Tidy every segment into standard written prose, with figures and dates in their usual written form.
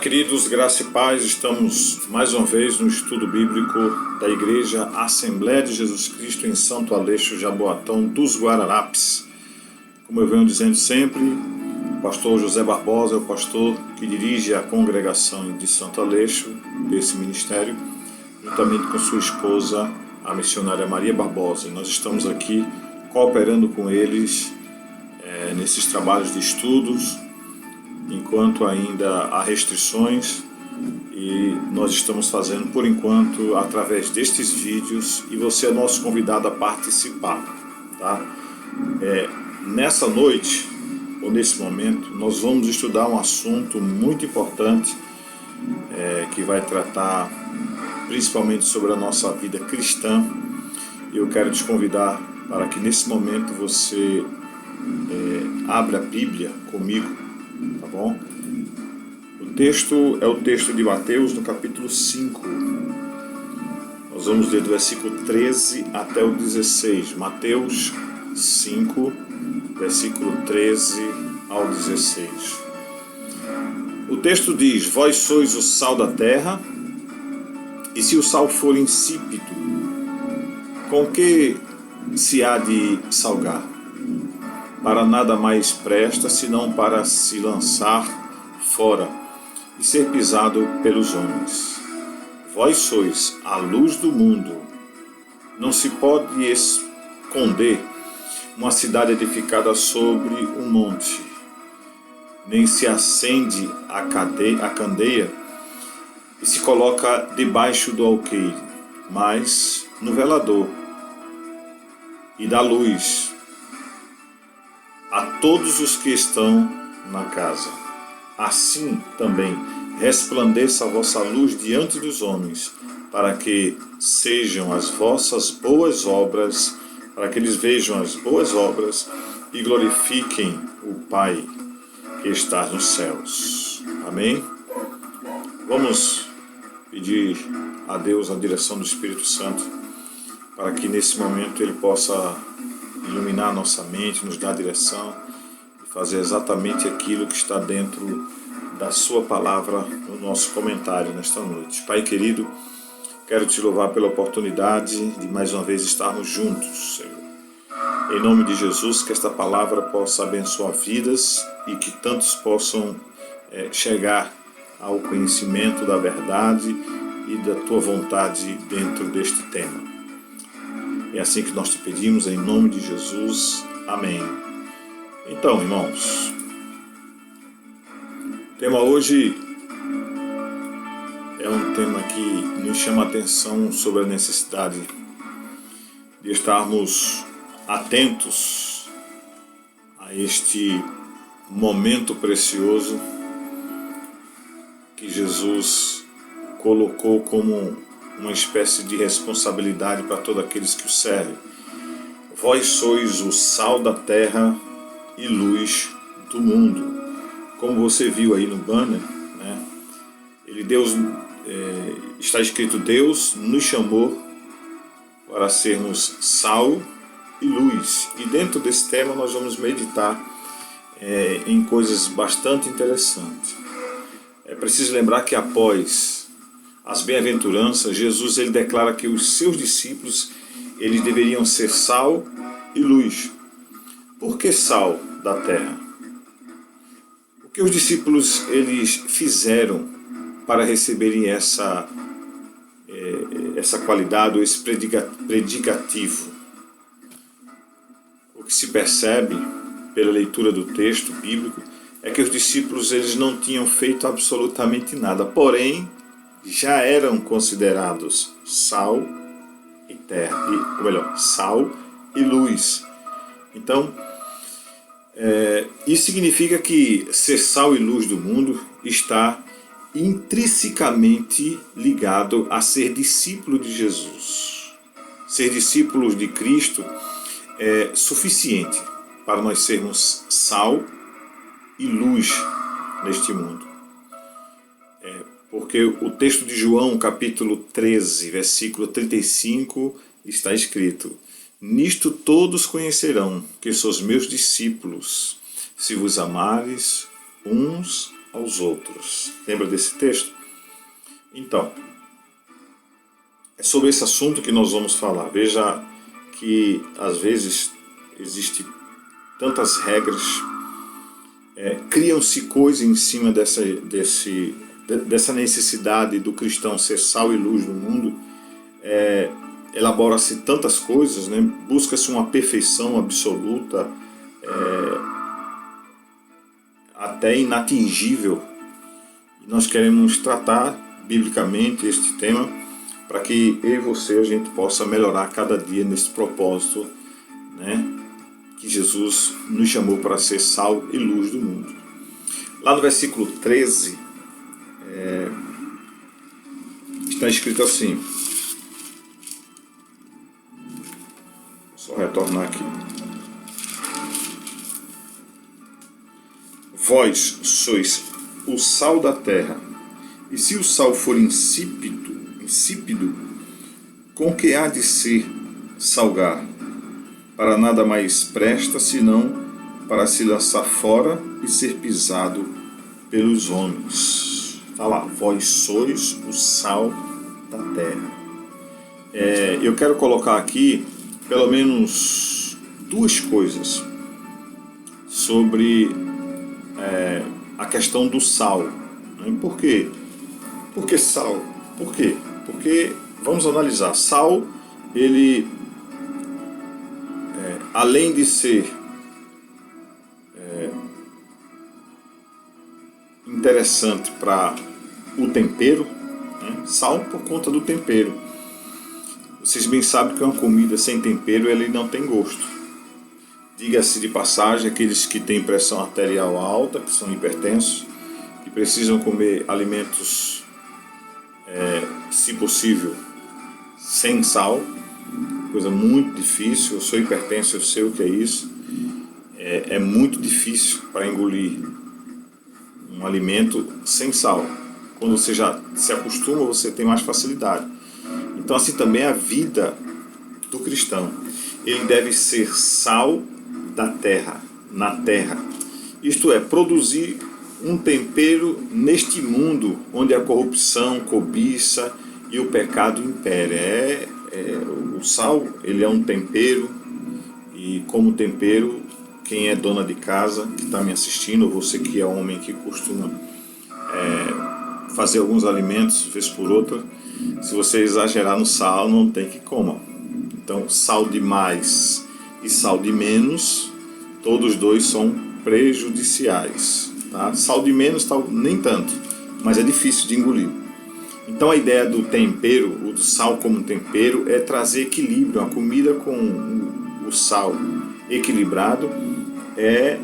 Olá, queridos, graça e paz. Estamos mais uma vez no estudo bíblico da Igreja Assembleia de Jesus Cristo em Santo Aleixo, Jaboatão dos Guararapes. Como eu venho dizendo sempre, o pastor José Barbosa é o pastor que dirige a congregação de Santo Aleixo, desse ministério, juntamente com sua esposa, a missionária Maria Barbosa. E nós estamos aqui cooperando com eles nesses trabalhos de estudos, enquanto ainda há restrições, e nós estamos fazendo por enquanto através destes vídeos, e você é nosso convidado a participar, tá? Nessa noite, ou nesse momento, nós vamos estudar um assunto muito importante, que vai tratar principalmente sobre a nossa vida cristã, e eu quero te convidar para que nesse momento você abra a Bíblia comigo, tá bom? O texto é o texto de Mateus, no capítulo 5. Nós vamos ler do versículo 13 até o 16. Mateus 5, versículo 13 ao 16. O texto diz: Vós sois o sal da terra, e se o sal for insípido, com que se há de salgar? Para nada mais presta, senão para se lançar fora e ser pisado pelos homens. Vós sois a luz do mundo. Não se pode esconder uma cidade edificada sobre um monte, nem se acende a candeia e se coloca debaixo do alqueire, mas no velador, e dá luz a todos os que estão na casa. Assim também resplandeça a vossa luz diante dos homens, para que sejam as vossas boas obras, para que eles vejam as boas obras e glorifiquem o Pai que está nos céus. Amém? Vamos pedir a Deus a direção do Espírito Santo, para que nesse momento Ele possa iluminar a nossa mente, nos dar direção e fazer exatamente aquilo que está dentro da sua palavra no nosso comentário nesta noite. Pai querido, quero te louvar pela oportunidade de mais uma vez estarmos juntos, Senhor. Em nome de Jesus, que esta palavra possa abençoar vidas e que tantos possam chegar ao conhecimento da verdade e da tua vontade dentro deste tema. É assim que nós te pedimos, em nome de Jesus. Amém. Então, irmãos, o tema hoje é um tema que nos chama a atenção sobre a necessidade de estarmos atentos a este momento precioso que Jesus colocou como uma espécie de responsabilidade para todos aqueles que o servem. Vós sois o sal da terra e luz do mundo. Como você viu aí no banner, né? Está escrito: Deus nos chamou para sermos sal e luz. E dentro desse tema nós vamos meditar em coisas bastante interessantes. É preciso lembrar que após as bem-aventuranças, Jesus ele declara que os seus discípulos eles deveriam ser sal e luz. Por que sal da terra? O que os discípulos eles fizeram para receberem essa qualidade, ou esse predicativo? O que se percebe pela leitura do texto bíblico é que os discípulos eles não tinham feito absolutamente nada, porém já eram considerados sal e terra, ou melhor, sal e luz. Então, isso significa que ser sal e luz do mundo está intrinsecamente ligado a ser discípulo de Jesus. Ser discípulos de Cristo é suficiente para nós sermos sal e luz neste mundo. Porque o texto de João, capítulo 13, versículo 35, está escrito: Nisto todos conhecerão que sois meus discípulos, se vos amares uns aos outros. Lembra desse texto? Então, é sobre esse assunto que nós vamos falar. Veja que às vezes existem tantas regras, criam-se coisas em cima dessa necessidade do cristão ser sal e luz no mundo. Elabora-se tantas coisas, né? Busca-se uma perfeição absoluta, até inatingível. E nós queremos tratar biblicamente este tema para que eu e você a gente possa melhorar cada dia nesse propósito, né? Que Jesus nos chamou para ser sal e luz do mundo. Lá no versículo 13 está escrito assim. Vou só retornar aqui. Vós sois o sal da terra, e se o sal for insípido, com que há de ser salgar? Para nada mais presta, senão para se lançar fora e ser pisado pelos homens. Está lá, vós sois o sal da terra. Eu quero colocar aqui pelo menos duas coisas sobre a questão do sal. Por quê? Por que sal? Por quê? Porque, vamos analisar, sal, ele, além de ser interessante para o tempero, né? Sal por conta do tempero. Vocês bem sabem que uma comida sem tempero ele não tem gosto. Diga-se de passagem, aqueles que têm pressão arterial alta, que são hipertensos, que precisam comer alimentos, se possível, sem sal, coisa muito difícil. Eu sou hipertenso, eu sei o que é isso. É muito difícil para engolir um alimento sem sal. Quando você já se acostuma, você tem mais facilidade. Então assim também é a vida do cristão. Ele deve ser sal da terra, na terra. Isto é, produzir um tempero neste mundo onde a corrupção, cobiça e o pecado impera. O sal, ele é um tempero, e como tempero, quem é dona de casa, que está me assistindo, ou você que é homem que costuma fazer alguns alimentos, vez por outra, se você exagerar no sal, não tem que comer. Então, sal de mais e sal de menos, todos dois são prejudiciais. Tá? Sal de menos, nem tanto, mas é difícil de engolir. Então a ideia do tempero, do sal como tempero, é trazer equilíbrio. A comida com o sal equilibrado é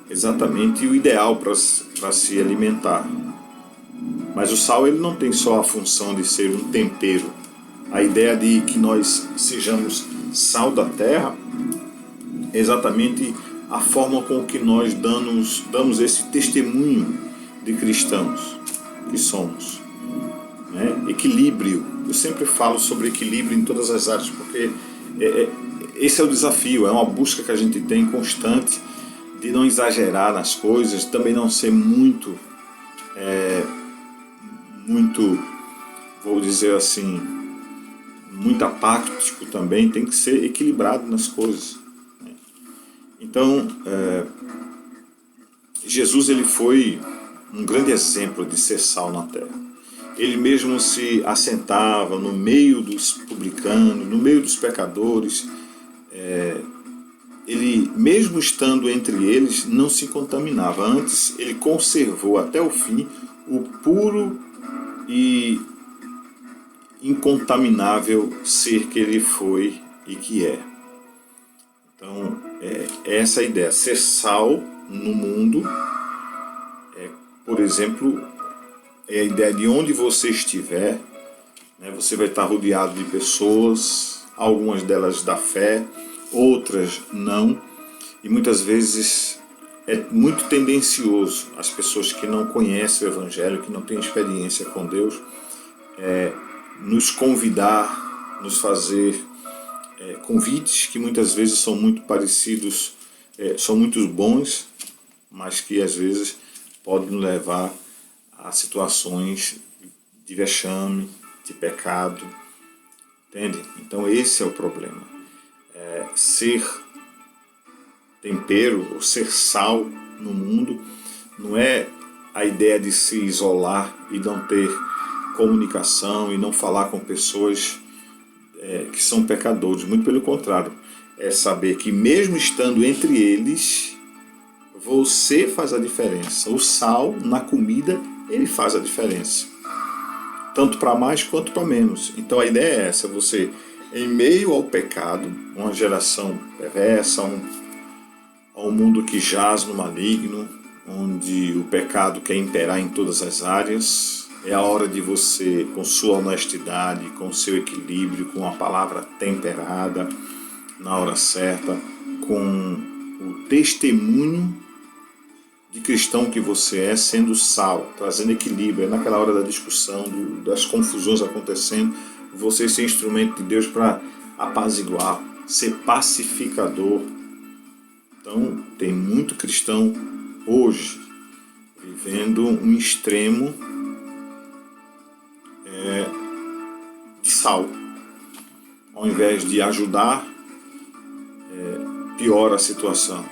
exatamente o ideal para se alimentar. Mas o sal ele não tem só a função de ser um tempero. A ideia de que nós sejamos sal da terra é exatamente a forma com que nós damos esse testemunho de cristãos que somos. Equilíbrio. Eu sempre falo sobre equilíbrio em todas as áreas, porque esse é o desafio, é uma busca que a gente tem constante de não exagerar nas coisas, também não ser muito, vou dizer assim, muito apático também, tem que ser equilibrado nas coisas. Então, Jesus ele foi um grande exemplo de ser sal na terra. Ele mesmo se assentava no meio dos publicanos, no meio dos pecadores. Ele, mesmo estando entre eles, não se contaminava. Antes, ele conservou até o fim o puro e incontaminável ser que ele foi e que é. Então, essa é a ideia. Ser sal no mundo, por exemplo, é a ideia de onde você estiver, né, você vai estar rodeado de pessoas, algumas delas da fé, outras não, e muitas vezes é muito tendencioso as pessoas que não conhecem o Evangelho, que não têm experiência com Deus, nos convidar, nos fazer convites que muitas vezes são muito parecidos, são muito bons, mas que às vezes pode nos levar a situações de vexame, de pecado, entende? Então esse é o problema. Ser tempero, ou ser sal no mundo, não é a ideia de se isolar e não ter comunicação e não falar com pessoas que são pecadores. Muito pelo contrário, é saber que mesmo estando entre eles, você faz a diferença. O sal na comida, ele faz a diferença, tanto para mais quanto para menos. Então a ideia é essa: você, em meio ao pecado, uma geração perversa, um mundo que jaz no maligno, onde o pecado quer imperar em todas as áreas, é a hora de você, com sua honestidade, com seu equilíbrio, com a palavra temperada, na hora certa, com o testemunho de cristão que você é, sendo sal, trazendo equilíbrio. É naquela hora da discussão, das confusões acontecendo, você ser instrumento de Deus para apaziguar, ser pacificador. Então, tem muito cristão hoje vivendo um extremo de sal. Ao invés de ajudar, piora a situação.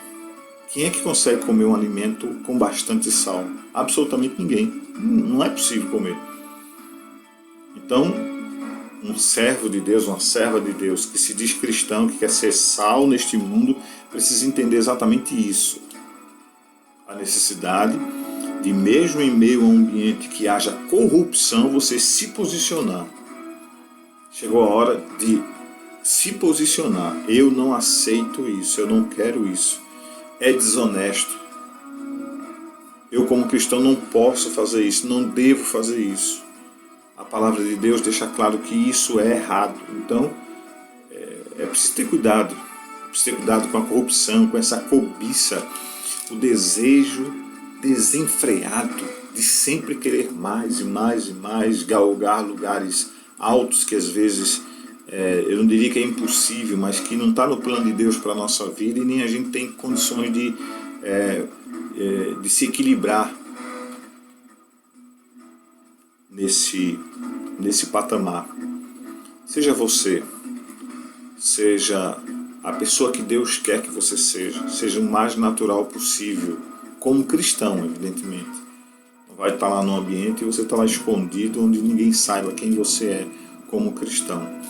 Quem é que consegue comer um alimento com bastante sal? Absolutamente ninguém. Não é possível comer. Então, um servo de Deus, uma serva de Deus que se diz cristão, que quer ser sal neste mundo, precisa entender exatamente isso. A necessidade de, mesmo em meio a um ambiente que haja corrupção, você se posicionar. Chegou a hora de se posicionar. Eu não aceito isso, eu não quero isso. É desonesto. Eu, como cristão, não posso fazer isso, não devo fazer isso. A palavra de Deus deixa claro que isso é errado. Então, é preciso ter cuidado. É preciso ter cuidado com a corrupção, com essa cobiça, o desejo desenfreado de sempre querer mais e mais e mais, galgar lugares altos que às vezes eu não diria que é impossível, mas que não está no plano de Deus para a nossa vida, e nem a gente tem condições de se equilibrar nesse patamar. Seja você, seja a pessoa que Deus quer que você seja o mais natural possível, como cristão, evidentemente. Não vai estar lá no ambiente e você está lá escondido, onde ninguém saiba quem você é como cristão.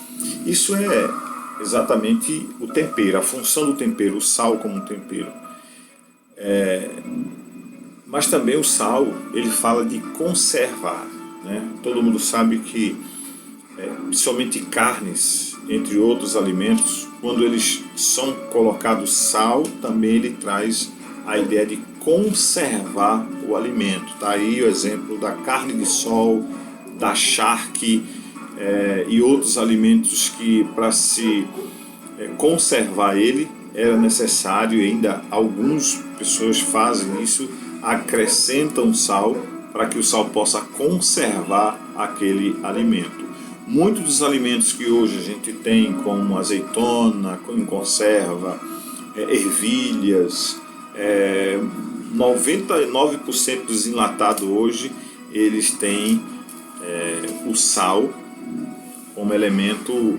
Isso é exatamente o tempero, a função do tempero, o sal como um tempero. Mas também o sal, ele fala de conservar, né? Todo mundo sabe que, principalmente carnes, entre outros alimentos, quando eles são colocados sal, também ele traz a ideia de conservar o alimento. Tá aí o exemplo da carne de sol, da charque, e outros alimentos que, para se conservar ele, era necessário, e ainda algumas pessoas fazem isso, acrescentam sal para que o sal possa conservar aquele alimento. Muitos dos alimentos que hoje a gente tem, como azeitona em conserva, ervilhas, 99% dos enlatados hoje, eles têm o sal como elemento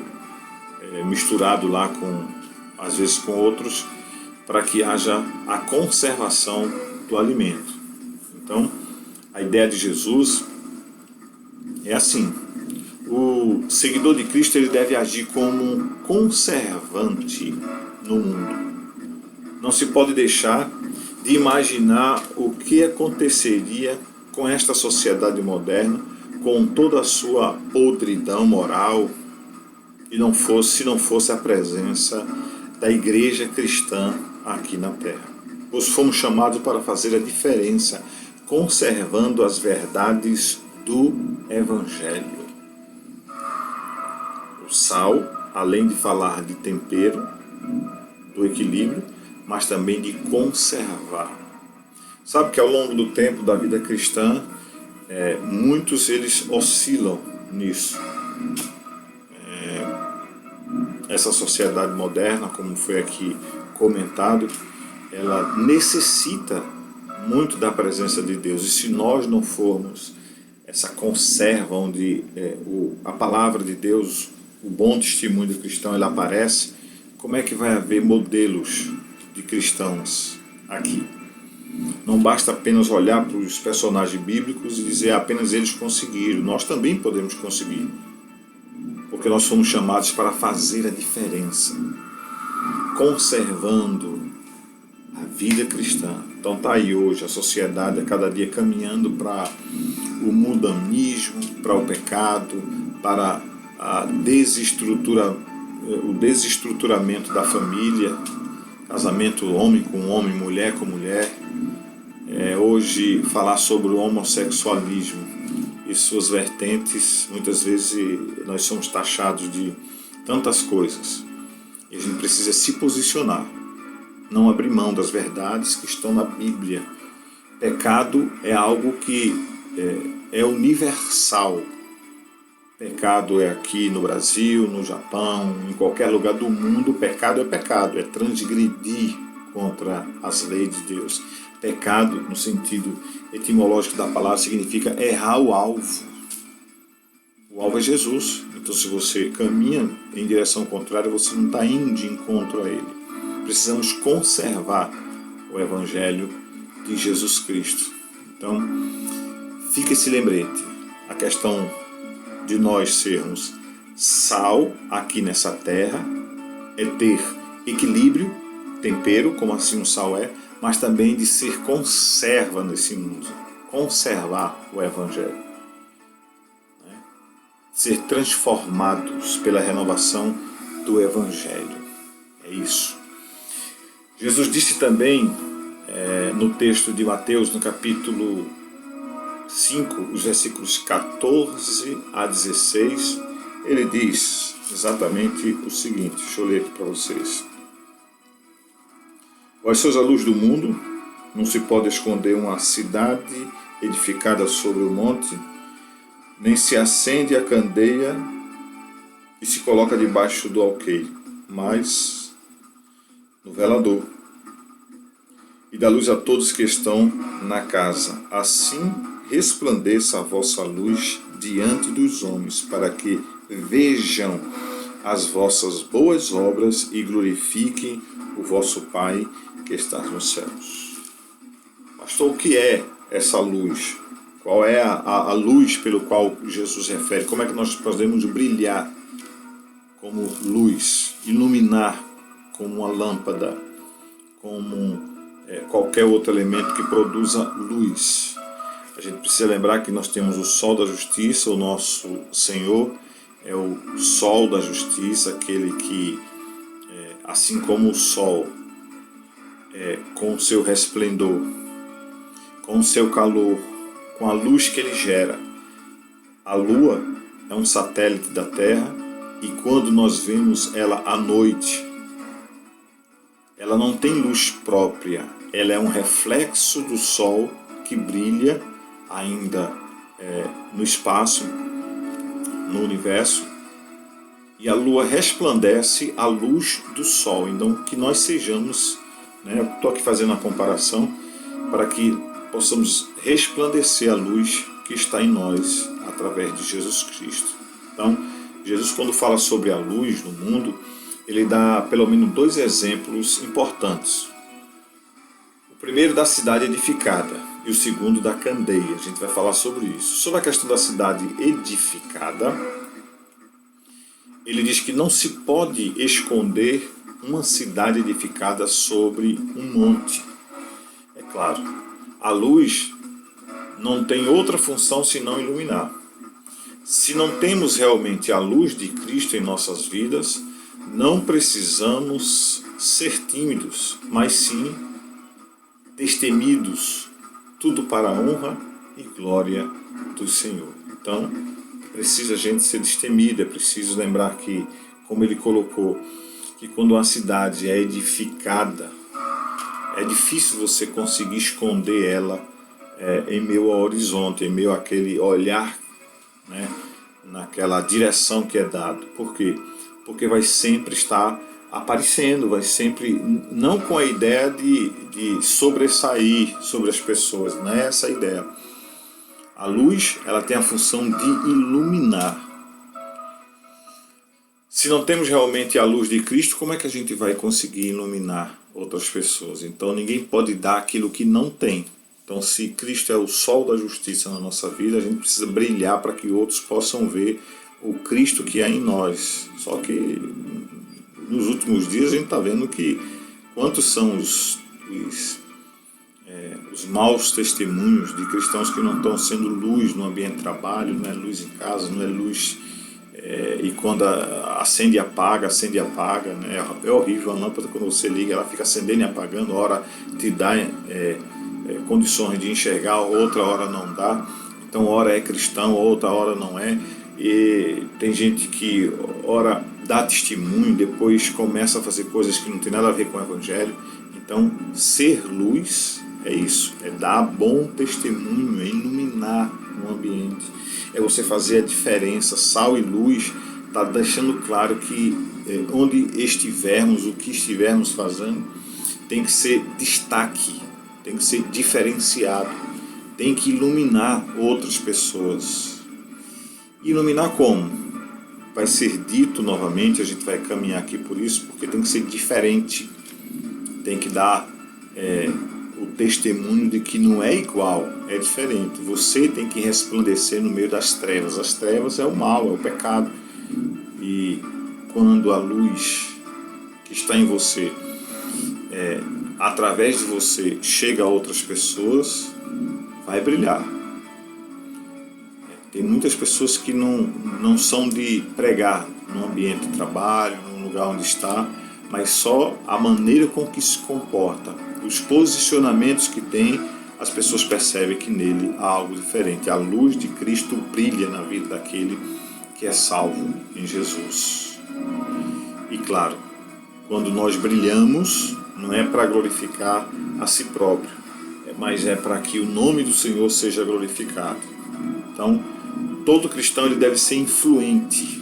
misturado lá com, às vezes, com outros, para que haja a conservação do alimento. Então, a ideia de Jesus é assim: o seguidor de Cristo, ele deve agir como um conservante no mundo. Não se pode deixar de imaginar o que aconteceria com esta sociedade moderna, com toda a sua podridão moral, se não fosse a presença da igreja cristã aqui na Terra. Pois fomos chamados para fazer a diferença, conservando as verdades do Evangelho. O sal, além de falar de tempero, do equilíbrio, mas também de conservar. Sabe que ao longo do tempo da vida cristã, muitos eles oscilam nisso. Essa sociedade moderna, como foi aqui comentado, ela necessita muito da presença de Deus. E se nós não formos essa conserva onde a palavra de Deus, o bom testemunho do cristão, ele aparece, como é que vai haver modelos de cristãos aqui? Não basta apenas olhar para os personagens bíblicos e dizer apenas eles conseguiram. Nós também podemos conseguir, porque nós fomos chamados para fazer a diferença, conservando a vida cristã. Então está aí hoje a sociedade a cada dia caminhando para o mundanismo, para o pecado, para o desestruturamento da família, casamento homem com homem, mulher com mulher. Hoje falar sobre o homossexualismo e suas vertentes, muitas vezes nós somos taxados de tantas coisas. E a gente precisa se posicionar, não abrir mão das verdades que estão na Bíblia. Pecado é algo que é universal. Pecado é aqui no Brasil, no Japão, em qualquer lugar do mundo. Pecado é transgredir contra as leis de Deus. Pecado, no sentido etimológico da palavra, significa errar o alvo. O alvo é Jesus. Então, se você caminha em direção contrária, você não está indo de encontro a Ele. Precisamos conservar o Evangelho de Jesus Cristo. Então, fica esse lembrete. A questão de nós sermos sal aqui nessa terra é ter equilíbrio, tempero, como assim o sal é, mas também de ser conserva nesse mundo, conservar o Evangelho, ser transformados pela renovação do Evangelho. É isso. Jesus disse também no texto de Mateus, no capítulo 5, os versículos 14 a 16, ele diz exatamente o seguinte, deixa eu ler aqui para vocês. Vós sois a luz do mundo, não se pode esconder uma cidade edificada sobre o monte, nem se acende a candeia e se coloca debaixo do alqueire, mas no velador, e dá luz a todos que estão na casa. Assim resplandeça a vossa luz diante dos homens, para que vejam as vossas boas obras e glorifiquem o vosso Pai que está nos céus. Pastor, o que é essa luz? Qual é a luz pelo qual Jesus refere? Como é que nós podemos brilhar como luz, iluminar como uma lâmpada, como qualquer outro elemento que produza luz? A gente precisa lembrar que nós temos o sol da justiça, o nosso Senhor é o sol da justiça, aquele que, assim como o sol, com o seu resplendor, com o seu calor, com a luz que ele gera. A Lua é um satélite da Terra e quando nós vemos ela à noite, ela não tem luz própria, ela é um reflexo do Sol que brilha ainda no espaço, no universo, e a Lua resplandece a luz do Sol. Então que nós sejamos, eu estou aqui fazendo a comparação para que possamos resplandecer a luz que está em nós através de Jesus Cristo. Então, Jesus, quando fala sobre a luz no mundo, ele dá pelo menos 2 exemplos importantes. O primeiro da cidade edificada e o segundo da candeia. A gente vai falar sobre isso. Sobre a questão da cidade edificada, ele diz que não se pode esconder uma cidade edificada sobre um monte. É claro, a luz não tem outra função senão iluminar. Se não temos realmente a luz de Cristo em nossas vidas, não precisamos ser tímidos, mas sim destemidos, tudo para a honra e glória do Senhor. Então, precisa a gente ser destemido, é preciso lembrar que, como ele colocou, que quando uma cidade é edificada, é difícil você conseguir esconder ela em meio ao horizonte, em meio àquele olhar, naquela direção que é dado. Por quê? Porque vai sempre estar aparecendo, vai sempre, não com a ideia de sobressair sobre as pessoas, não é essa a ideia. A luz, ela tem a função de iluminar. Se não temos realmente a luz de Cristo, como é que a gente vai conseguir iluminar outras pessoas? Então ninguém pode dar aquilo que não tem. Então, se Cristo é o sol da justiça na nossa vida, a gente precisa brilhar para que outros possam ver o Cristo que há em nós. Só que nos últimos dias a gente está vendo que quantos são os maus testemunhos de cristãos que não estão sendo luz no ambiente de trabalho, não é luz em casa, não é luz, e quando acende e apaga, né? É horrível a lâmpada, quando você liga, ela fica acendendo e apagando, hora te dá condições de enxergar, outra hora não dá. Então, hora é cristão, outra hora não é. E tem gente que ora dá testemunho, depois começa a fazer coisas que não tem nada a ver com o Evangelho. Então, ser luz é isso, é dar bom testemunho, é iluminar um ambiente, é você fazer a diferença. Sal e luz está deixando claro que onde estivermos, o que estivermos fazendo, tem que ser destaque, tem que ser diferenciado, tem que iluminar outras pessoas. Iluminar como? Vai ser dito novamente, a gente vai caminhar aqui por isso, porque tem que ser diferente, tem que dar o testemunho de que não é igual, é diferente. Você tem que resplandecer no meio das trevas. As trevas é o mal, é o pecado. E quando a luz que está em você, através de você, chega a outras pessoas, vai brilhar. Tem muitas pessoas que não são de pregar no ambiente de trabalho, no lugar onde está, mas só a maneira com que se comporta, os posicionamentos que tem, as pessoas percebem que nele há algo diferente. A luz de Cristo brilha na vida daquele que é salvo em Jesus. E claro, quando nós brilhamos, não é para glorificar a si próprio, mas é para que o nome do Senhor seja glorificado. Então, todo cristão ele deve ser influente,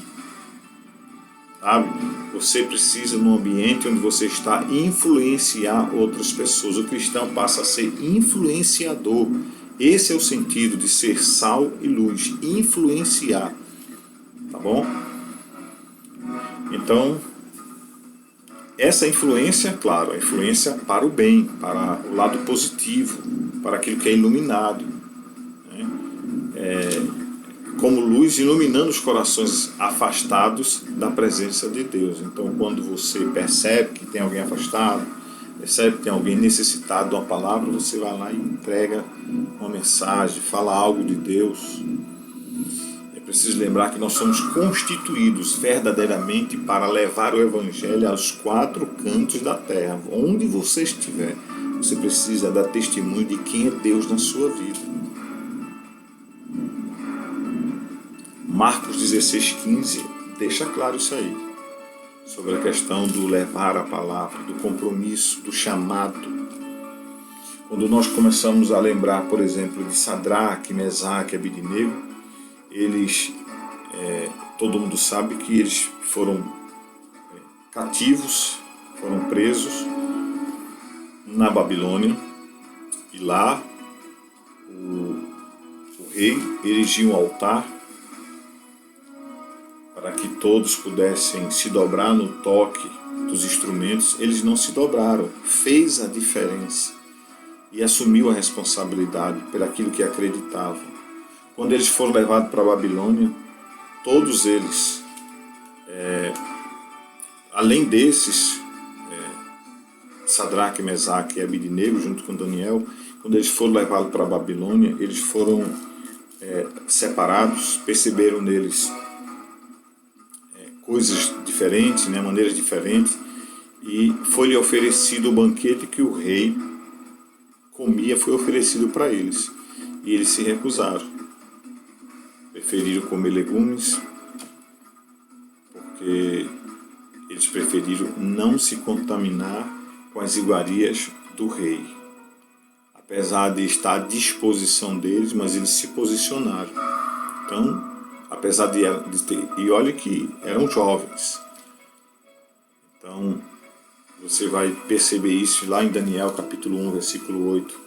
sabe? Você precisa, num ambiente onde você está, influenciar outras pessoas. O cristão passa a ser influenciador. Esse é o sentido de ser sal e luz, influenciar, tá bom? Então, essa influência, claro, a influência para o bem, para o lado positivo, para aquilo que é iluminado, né? Como luz iluminando os corações afastados da presença de Deus. Então, quando você percebe que tem alguém afastado, percebe que tem alguém necessitado de uma palavra, você vai lá e entrega uma mensagem, fala algo de Deus. É preciso lembrar que nós somos constituídos verdadeiramente para levar o Evangelho aos 4 cantos da terra. Onde você estiver, você precisa dar testemunho de quem é Deus na sua vida. Marcos 16,15 deixa claro isso aí, sobre a questão do levar a palavra, do compromisso, do chamado. Quando nós começamos a lembrar, por exemplo, de Sadraque, Mesaque e Abednego, eles, todo mundo sabe que eles foram cativos, foram presos na Babilônia, e lá o rei erigiu um altar para que todos pudessem se dobrar no toque dos instrumentos. Eles não se dobraram, fez a diferença e assumiu a responsabilidade por aquilo que acreditavam. Quando eles foram levados para a Babilônia, todos eles, além desses, Sadraque, Mesaque e Abednego, junto com Daniel, quando eles foram levados para a Babilônia, eles foram separados, perceberam neles coisas diferentes, né, maneiras diferentes, e foi-lhe oferecido o banquete que o rei comia, foi oferecido para eles, e eles se recusaram, preferiram comer legumes, porque eles preferiram não se contaminar com as iguarias do rei, apesar de estar à disposição deles, mas eles se posicionaram. Então, apesar de ter, e olha que eram jovens, Então, você vai perceber isso lá em Daniel capítulo 1, versículo 8.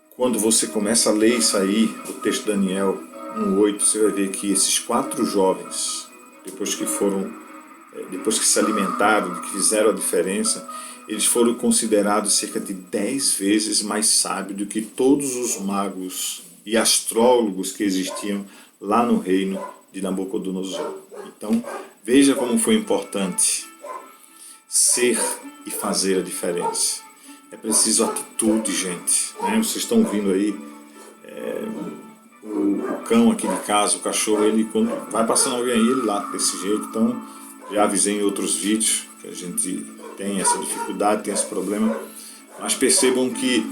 Quando você começa a ler isso aí, o texto de Daniel 1:8, você vai ver que esses 4 jovens, depois que se alimentaram, que fizeram a diferença, eles foram considerados cerca de 10 vezes mais sábios do que todos os magos e astrólogos que existiam lá no reino de Nabucodonosor. Então, veja como foi importante ser e fazer a diferença. É preciso atitude, gente. Né? Vocês estão vendo aí o cão aqui de casa, o cachorro, ele quando vai passando alguém aí, ele late desse jeito. Então, já avisei em outros vídeos que a gente tem essa dificuldade, tem esse problema. Mas percebam que,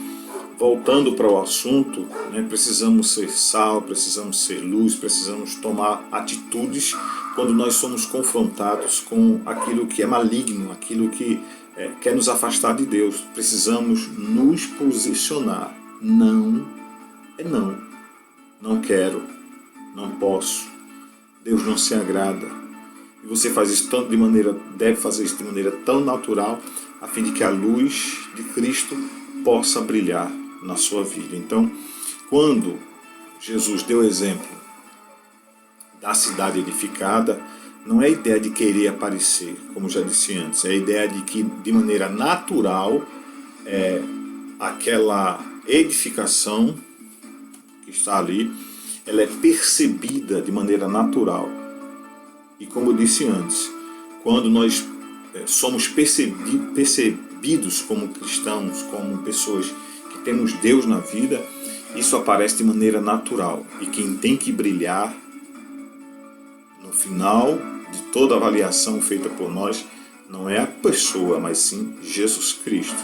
voltando para o assunto, né, precisamos ser sal, precisamos ser luz, precisamos tomar atitudes quando nós somos confrontados com aquilo que é maligno, aquilo que quer nos afastar de Deus. Precisamos nos posicionar. Não é não. Não quero. Não posso. Deus não se agrada. E você faz isso deve fazer isso de maneira tão natural, a fim de que a luz de Cristo possa brilhar na sua vida. Então, quando Jesus deu exemplo da cidade edificada, não é a ideia de querer aparecer, como já disse antes, é a ideia de que, de maneira natural, aquela edificação que está ali, ela é percebida de maneira natural. E como eu disse antes, quando nós somos percebidos como cristãos, como pessoas que temos Deus na vida, isso aparece de maneira natural. E quem tem que brilhar no final de toda avaliação feita por nós não é a pessoa, mas sim Jesus Cristo.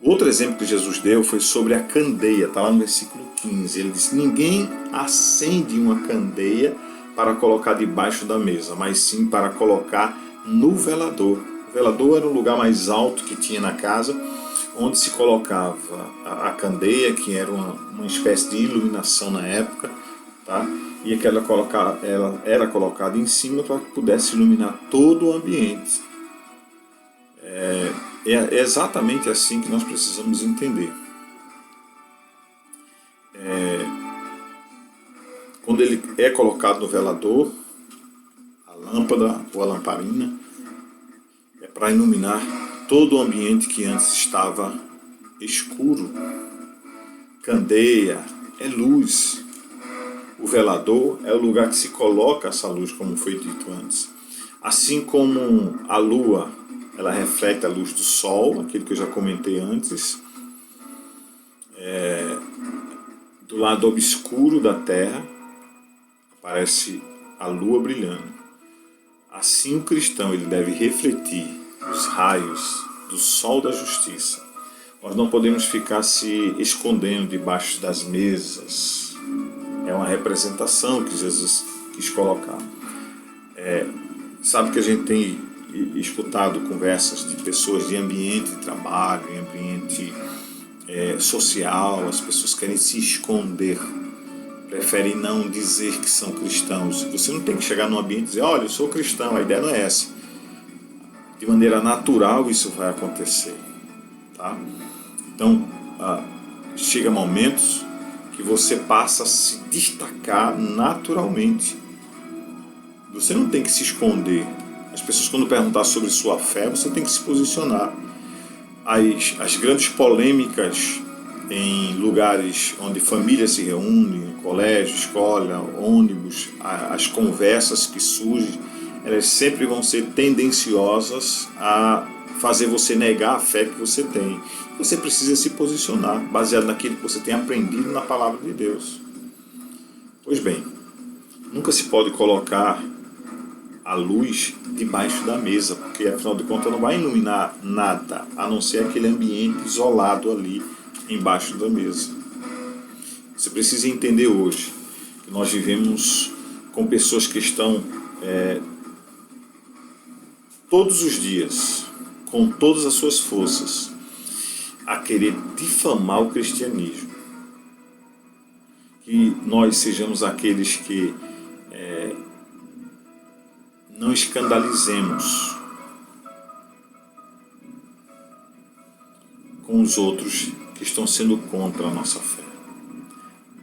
O outro exemplo que Jesus deu foi sobre a candeia, está lá no versículo 15. Ele disse: ninguém acende uma candeia para colocar debaixo da mesa, mas sim para colocar no velador. O velador era o lugar mais alto que tinha na casa, onde se colocava a candeia, que era uma espécie de iluminação na época, tá? E que ela era colocada em cima para que pudesse iluminar todo o ambiente. É exatamente assim que nós precisamos entender. Quando ele é colocado no velador, a lâmpada ou a lamparina é para iluminar todo o ambiente que antes estava escuro. Candeia é luz. O velador é o lugar que se coloca essa luz, como foi dito antes. Assim como a lua, ela reflete a luz do sol, aquilo que eu já comentei antes. Do lado obscuro da terra aparece a lua brilhando. Assim o cristão ele deve refletir os raios do sol da justiça. Nós não podemos ficar se escondendo debaixo das mesas. É uma representação que Jesus quis colocar. Sabe que a gente tem escutado conversas de pessoas de ambiente de trabalho, em ambiente social, as pessoas querem se esconder, preferem não dizer que são cristãos. Você não tem que chegar num ambiente e dizer: olha, eu sou cristão. A ideia não é essa. De maneira natural isso vai acontecer, tá? Então, chega momentos que você passa a se destacar naturalmente. Você não tem que se esconder. As pessoas, quando perguntar sobre sua fé, você tem que se posicionar. As grandes polêmicas em lugares onde famílias se reúnem, colégio, escola, ônibus, as conversas que surgem, elas sempre vão ser tendenciosas a fazer você negar a fé que você tem. Você precisa se posicionar baseado naquilo que você tem aprendido na palavra de Deus. Pois bem, nunca se pode colocar a luz debaixo da mesa, porque afinal de contas não vai iluminar nada, a não ser aquele ambiente isolado ali embaixo da mesa. Você precisa entender hoje que nós vivemos com pessoas que estão todos os dias, com todas as suas forças, a querer difamar o cristianismo. Que nós sejamos aqueles que não escandalizemos com os outros que estão sendo contra a nossa fé.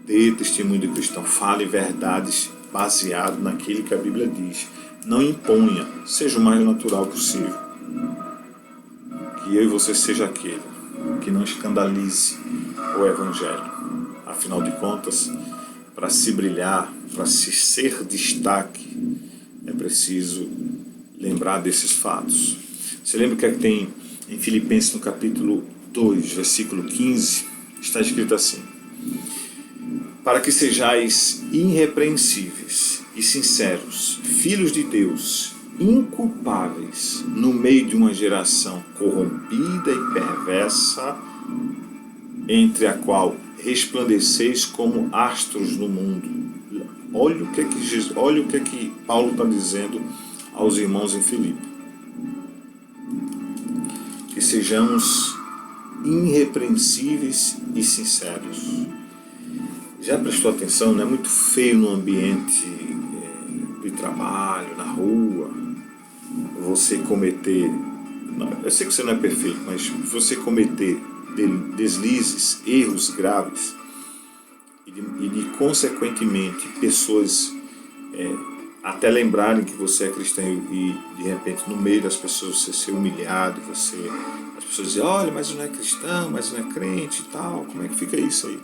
Dê testemunho de cristão, fale verdades baseado naquilo que a Bíblia diz. Não imponha, seja o mais natural possível. Que eu e você seja aquele que não escandalize o Evangelho. Afinal de contas, para se brilhar, para se ser destaque, é preciso lembrar desses fatos. Você lembra o que é que tem em Filipenses no capítulo 2, versículo 15? Está escrito assim: para que sejais irrepreensíveis e sinceros, filhos de Deus, inculpáveis no meio de uma geração corrompida e perversa, entre a qual resplandeceis como astros no mundo. Olha o que é que Paulo está dizendo aos irmãos em Filipe. Que sejamos irrepreensíveis e sinceros. Já prestou atenção? Não é muito feio no ambiente de trabalho, na rua, você cometer... Eu sei que você não é perfeito, mas você cometer deslizes, erros graves e consequentemente, pessoas até lembrarem que você é cristão e de repente no meio das pessoas você ser humilhado, as pessoas dizem, olha, mas não é cristão, mas não é crente e tal, como é que fica isso aí?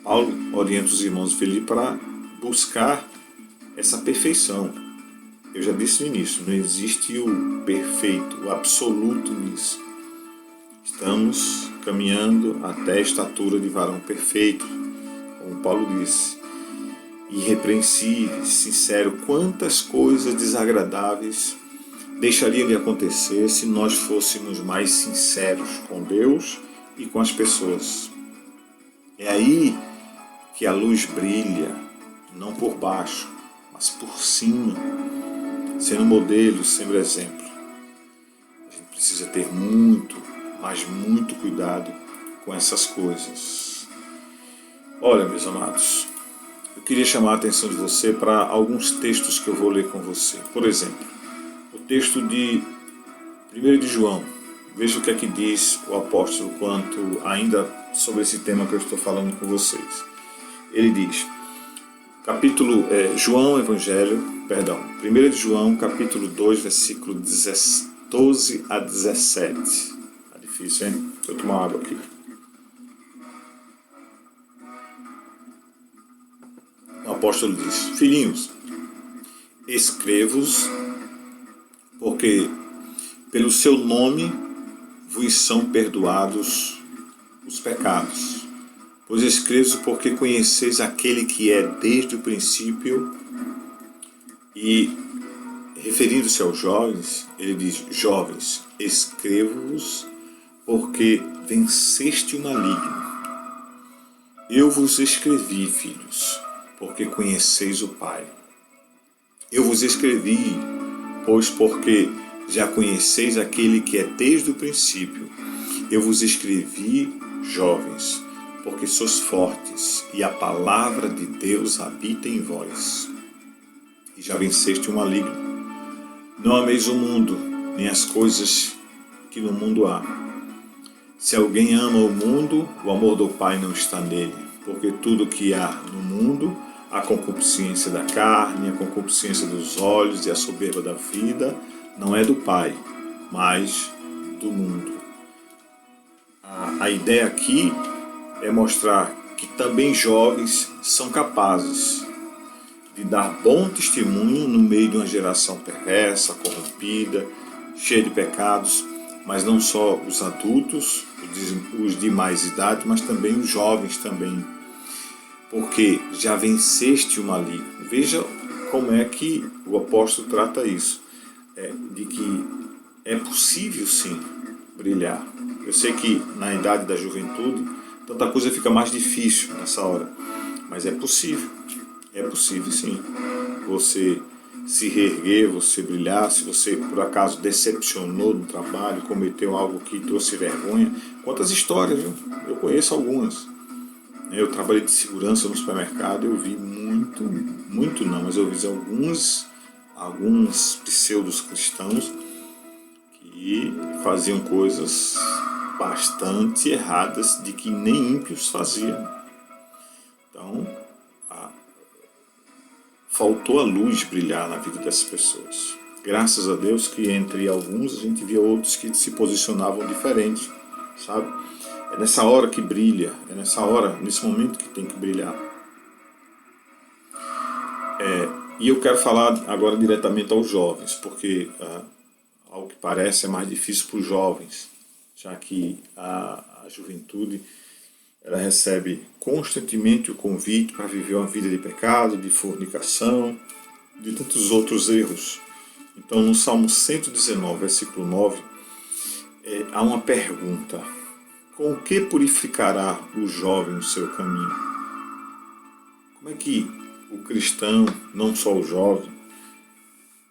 Paulo orienta os irmãos de Filipe para buscar essa perfeição. Eu já disse no início, não existe o perfeito, o absoluto nisso. Estamos caminhando até a estatura de varão perfeito, como Paulo disse. Irrepreensível, sincero, quantas coisas desagradáveis deixariam de acontecer se nós fôssemos mais sinceros com Deus e com as pessoas. É aí que a luz brilha, não por baixo, mas por cima, sendo modelo, sendo exemplo. A gente precisa ter muito, mas muito cuidado com essas coisas. Olha, meus amados, eu queria chamar a atenção de você para alguns textos que eu vou ler com você. Por exemplo, o texto de 1 de João. Veja o que é que diz o apóstolo quanto ainda sobre esse tema que eu estou falando com vocês. Ele diz, João Evangelho, 1 de João, capítulo 2, versículo 12 a 17. Tá difícil, hein? Deixa eu tomar água aqui. O apóstolo diz, filhinhos, escrevo-vos porque pelo seu nome vos são perdoados os pecados. Pois escrevo porque conheceis aquele que é desde o princípio. E referindo-se aos jovens, ele diz, jovens, escrevo-vos porque venceste o maligno. Eu vos escrevi, filhos, porque conheceis o Pai. Eu vos escrevi, pois porque já conheceis aquele que é desde o princípio. Eu vos escrevi, jovens, porque sois fortes, e a palavra de Deus habita em vós. E já venceste o maligno. Não ameis o mundo, nem as coisas que no mundo há. Se alguém ama o mundo, o amor do Pai não está nele. Porque tudo que há no mundo, a concupiscência da carne, a concupiscência dos olhos e a soberba da vida, não é do Pai, mas do mundo. A ideia aqui é mostrar que também jovens são capazes de dar bom testemunho no meio de uma geração perversa, corrompida, cheia de pecados, mas não só os adultos, os de mais idade, mas também os jovens também, porque já venceste o maligno. Veja como é que o apóstolo trata isso, de que é possível sim brilhar. Eu sei que na idade da juventude tanta coisa fica mais difícil nessa hora, mas é possível sim, você se reerguer, você brilhar. Se você por acaso decepcionou no trabalho, cometeu algo que trouxe vergonha, quantas histórias, viu? Eu conheço algumas, Eu trabalhei de segurança no supermercado, eu vi muito não, mas eu vi alguns pseudos cristãos que faziam coisas bastante erradas de que nem ímpios faziam. Então, faltou a luz brilhar na vida dessas pessoas. Graças a Deus que entre alguns a gente via outros que se posicionavam diferente, sabe? É nessa hora que brilha, é nesse momento que tem que brilhar. E eu quero falar agora diretamente aos jovens, porque ao que parece é mais difícil para os jovens, já que a juventude ela recebe constantemente o convite para viver uma vida de pecado, de fornicação, de tantos outros erros. Então, no Salmo 119, versículo 9, há uma pergunta: com o que purificará o jovem o seu caminho? Como é que o cristão, não só o jovem,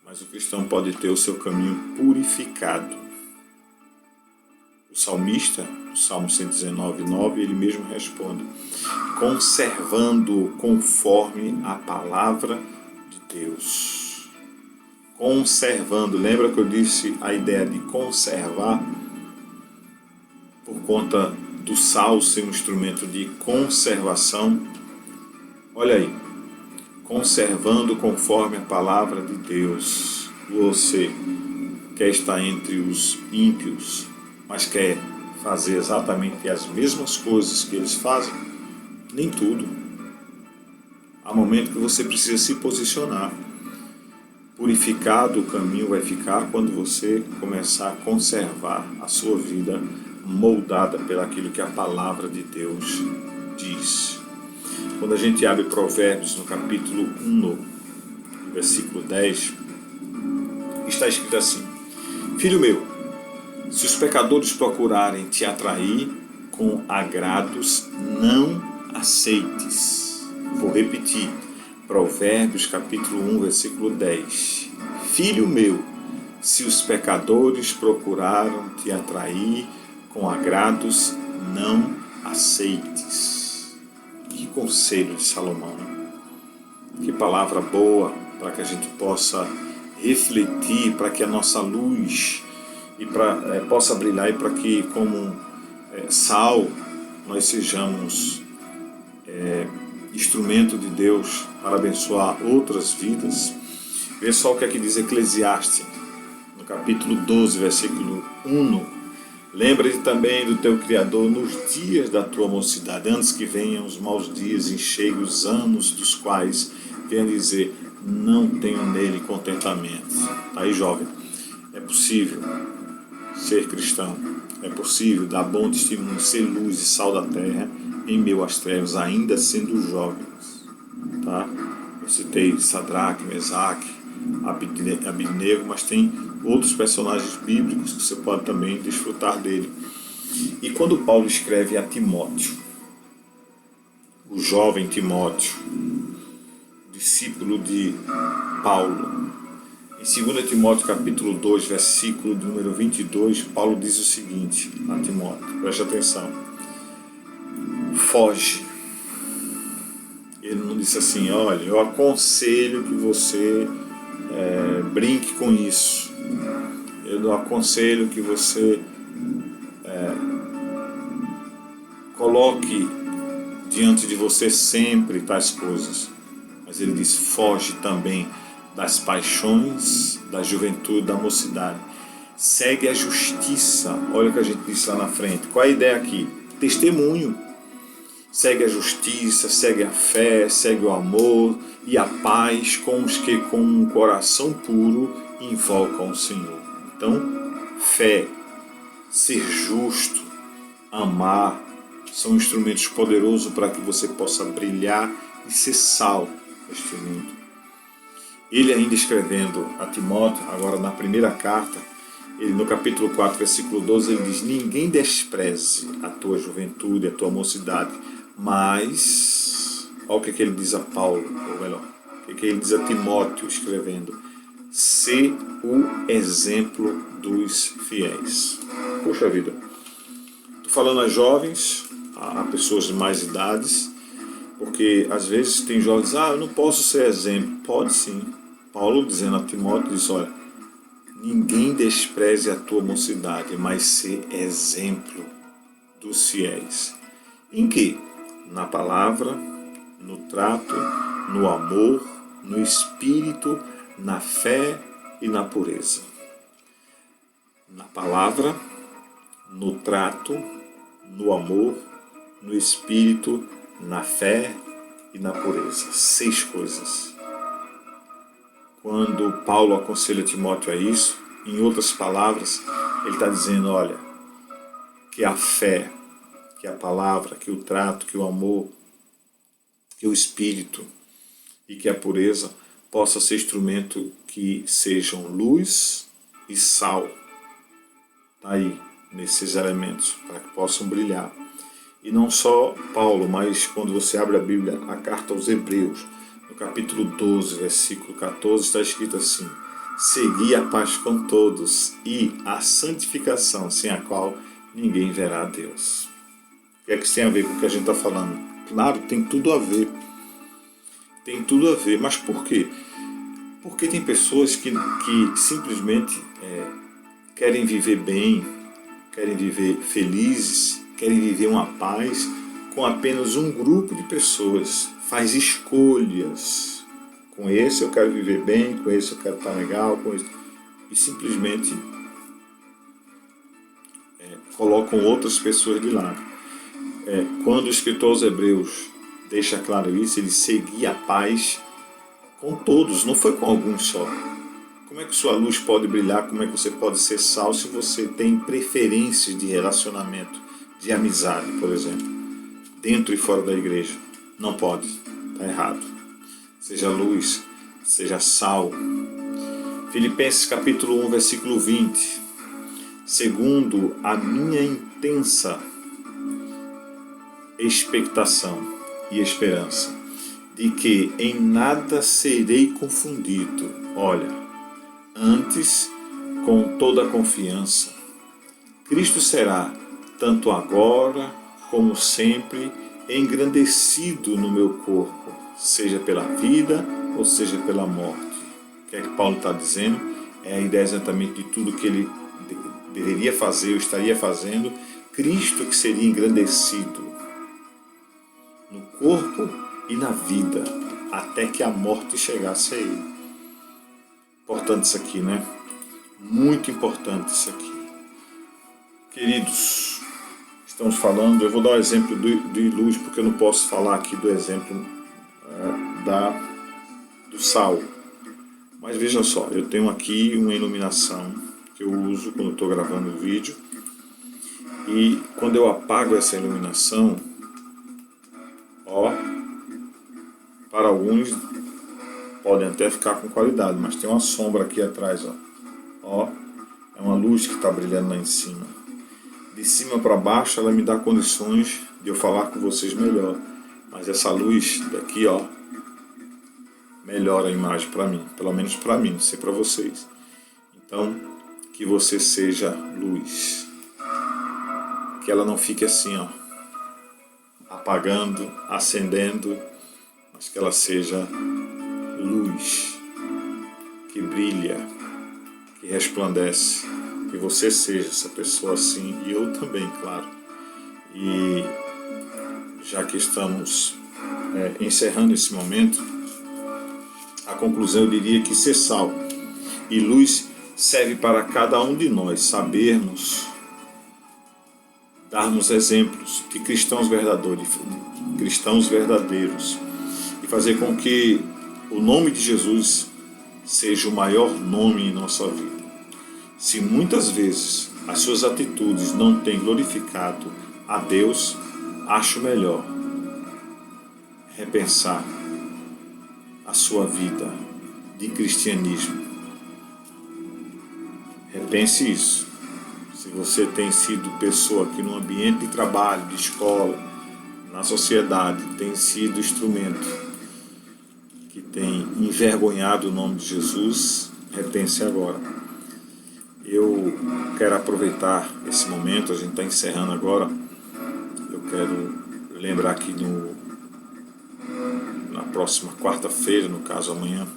mas o cristão pode ter o seu caminho purificado? O salmista, no Salmo 119, 9, ele mesmo responde: conservando conforme a palavra de Deus. Conservando, lembra que eu disse a ideia de conservar? Por conta do sal ser um instrumento de conservação. Olha aí, conservando conforme a palavra de Deus. Você quer estar entre os ímpios, mas quer fazer exatamente as mesmas coisas que eles fazem? Nem tudo. Há momento que você precisa se posicionar. Purificado o caminho vai ficar quando você começar a conservar a sua vida moldada pelaquilo que a palavra de Deus diz. Quando a gente abre Provérbios no capítulo 1, versículo 10, está escrito assim: filho meu, se os pecadores procurarem te atrair com agrados, não aceites. Vou repetir. Provérbios capítulo 1, versículo 10. Filho meu, se os pecadores procuraram te atrair com agrados, não aceites. Que conselho de Salomão. Que palavra boa para que a gente possa refletir, para que a nossa luz possa brilhar e para que, como sal, nós sejamos instrumento de Deus para abençoar outras vidas. Vê só o que aqui diz Eclesiastes, no capítulo 12, versículo 1. Lembra-te também do teu Criador nos dias da tua mocidade, antes que venham os maus dias e cheguem os anos dos quais venha dizer, não tenho nele contentamento. Aí, jovem, é possível ser cristão, é possível dar bom testemunho, ser luz e sal da terra em meio às trevas, ainda sendo jovens. Tá? Eu citei Sadraque, Mesaque, Abednego, mas tem outros personagens bíblicos que você pode também desfrutar dele. E quando Paulo escreve a Timóteo, o jovem Timóteo, discípulo de Paulo, em 2 Timóteo capítulo 2, versículo de número 22, Paulo diz o seguinte a Timóteo, preste atenção: foge. Ele não disse assim, olha, eu aconselho que você brinque com isso. Eu não aconselho que você coloque diante de você sempre tais coisas. Mas ele diz, foge também das paixões da juventude, da mocidade. Segue a justiça. Olha o que a gente disse lá na frente. Qual é a ideia aqui? Testemunho. Segue a justiça, segue a fé, segue o amor e a paz com os que com um coração puro invocam o Senhor. Então, fé, ser justo, amar, são instrumentos poderosos para que você possa brilhar e ser sal neste mundo. Ele ainda escrevendo a Timóteo, agora na primeira carta, ele, no capítulo 4, versículo 12, ele diz, ninguém despreze a tua juventude, a tua mocidade, mas, olha o que ele diz a Paulo, ou melhor, o que ele diz a Timóteo escrevendo, ser o exemplo dos fiéis. Poxa vida, estou falando a jovens, a pessoas de mais idades, Porque às vezes tem jovens que dizem, eu não posso ser exemplo. Pode sim. Paulo dizendo a Timóteo, diz, olha, ninguém despreze a tua mocidade, mas ser exemplo dos fiéis. Em que? Na palavra, no trato, no amor, no espírito, na fé e na pureza. Na palavra, no trato, no amor, no espírito, na fé e na pureza. 6 coisas. Quando Paulo aconselha Timóteo a isso, em outras palavras, ele está dizendo, olha, que a fé, que a palavra, que o trato, que o amor, que o espírito e que a pureza possa ser instrumento que sejam luz e sal. Está aí, nesses elementos, para que possam brilhar. E não só Paulo, mas quando você abre a Bíblia, a carta aos Hebreus, no capítulo 12, versículo 14, está escrito assim, segui a paz com todos e a santificação, sem a qual ninguém verá a Deus. O que é que isso tem a ver com o que a gente está falando? Claro, tem tudo a ver. Tem tudo a ver, mas por quê? Porque tem pessoas que simplesmente querem viver bem, querem viver felizes, querem viver uma paz com apenas um grupo de pessoas. Faz escolhas. Com esse eu quero viver bem, com esse eu quero estar legal, com esse... E simplesmente colocam outras pessoas de lado. Quando o escritor aos Hebreus deixa claro isso, ele seguia a paz com todos, não foi com alguns só. Como é que sua luz pode brilhar? Como é que você pode ser sal se você tem preferências de relacionamento, de amizade, por exemplo, dentro e fora da igreja? Não pode, está errado. Seja luz, seja sal. Filipenses capítulo 1, versículo 20. Segundo a minha intensa expectação e esperança, de que em nada serei confundido. Olha, antes, com toda a confiança, Cristo será, tanto agora como sempre, engrandecido no meu corpo, seja pela vida ou seja pela morte. O que é que Paulo está dizendo? É a ideia exatamente de tudo que ele deveria fazer, ou estaria fazendo, Cristo que seria engrandecido no corpo e na vida, até que a morte chegasse a ele. Importante isso aqui, né? Muito importante isso aqui. Queridos, estamos falando, eu vou dar o exemplo de luz, porque eu não posso falar aqui do exemplo do sal. Mas veja só, eu tenho aqui uma iluminação que eu uso quando estou gravando o vídeo. E quando eu apago essa iluminação, para alguns podem até ficar com qualidade, mas tem uma sombra aqui atrás, é uma luz que está brilhando lá em cima. De cima para baixo ela me dá condições de eu falar com vocês melhor, mas essa luz daqui, melhora a imagem para mim, pelo menos para mim, não sei para vocês. Então, que você seja luz, que ela não fique assim, apagando, acendendo, mas que ela seja luz, que brilha, que resplandece, que você seja essa pessoa assim, e eu também, claro. E já que estamos encerrando esse momento, a conclusão eu diria que ser sal e luz serve para cada um de nós sabermos darmos exemplos de cristãos verdadeiros e fazer com que o nome de Jesus seja o maior nome em nossa vida. Se muitas vezes as suas atitudes não têm glorificado a Deus, acho melhor repensar a sua vida de cristianismo. Repense isso. Se você tem sido pessoa que no ambiente de trabalho, de escola, na sociedade, tem sido instrumento que tem envergonhado o nome de Jesus, repense agora. Eu quero aproveitar esse momento, a gente está encerrando agora, eu quero lembrar aqui no próxima quarta-feira, no caso amanhã,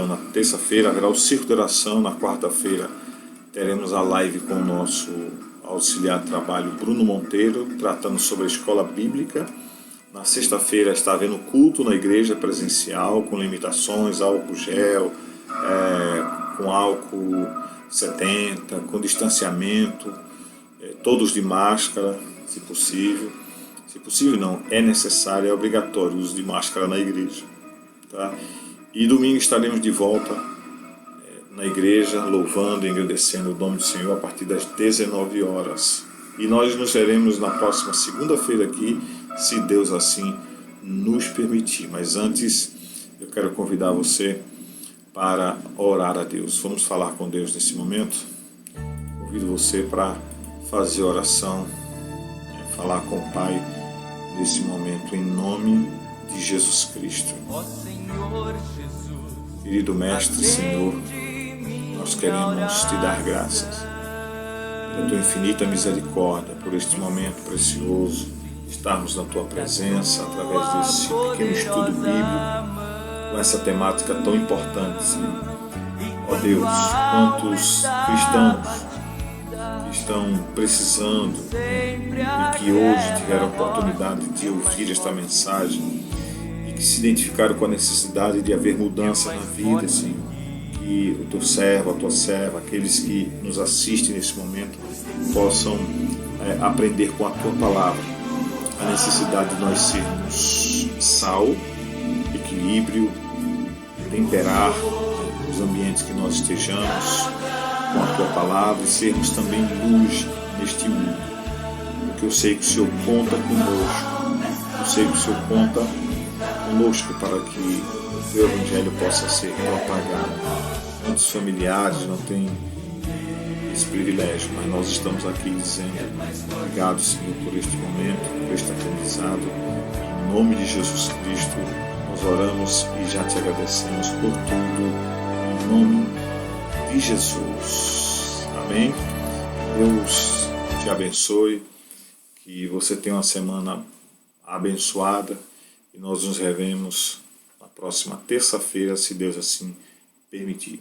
na terça-feira haverá o Circo de Oração, na quarta-feira teremos a live com o nosso auxiliar de trabalho Bruno Monteiro, tratando sobre a escola bíblica. Na sexta-feira está havendo culto na igreja presencial, com limitações, álcool gel, com álcool 70, com distanciamento, todos de máscara, se possível. Se possível não, é necessário, é obrigatório o uso de máscara na igreja. Tá? E domingo estaremos de volta na igreja, louvando e engrandecendo o nome do Senhor a partir das 19 horas. E nós nos veremos na próxima segunda-feira aqui, se Deus assim nos permitir. Mas antes, eu quero convidar você para orar a Deus. Vamos falar com Deus nesse momento. Convido você para fazer oração, falar com o Pai nesse momento, em nome de Jesus Cristo. Querido Mestre, Senhor, nós queremos te dar graças pela tua infinita misericórdia, por este momento precioso, estarmos na tua presença através desse pequeno estudo bíblico, com essa temática tão importante, Senhor. Ó Deus, quantos cristãos estão precisando e que hoje tiveram a oportunidade de ouvir esta mensagem e que se identificaram com a necessidade de haver mudança na vida, Senhor. Que o teu servo, a tua serva, aqueles que nos assistem nesse momento possam aprender com a tua palavra a necessidade de nós sermos sal, equilíbrio, temperar os ambientes que nós estejamos com a tua palavra e sermos também luz neste mundo. Porque eu sei que o Senhor conta conosco, eu sei que o Senhor conta conosco para que o teu evangelho possa ser propagado. Muitos familiares não têm esse privilégio, mas nós estamos aqui dizendo obrigado, Senhor, por este momento, por este aprendizado. Em nome de Jesus Cristo, nós oramos e já te agradecemos por tudo. Em nome de Jesus. Amém? Deus te abençoe, que você tenha uma semana abençoada e nós nos revemos na próxima terça-feira, se Deus assim permitir.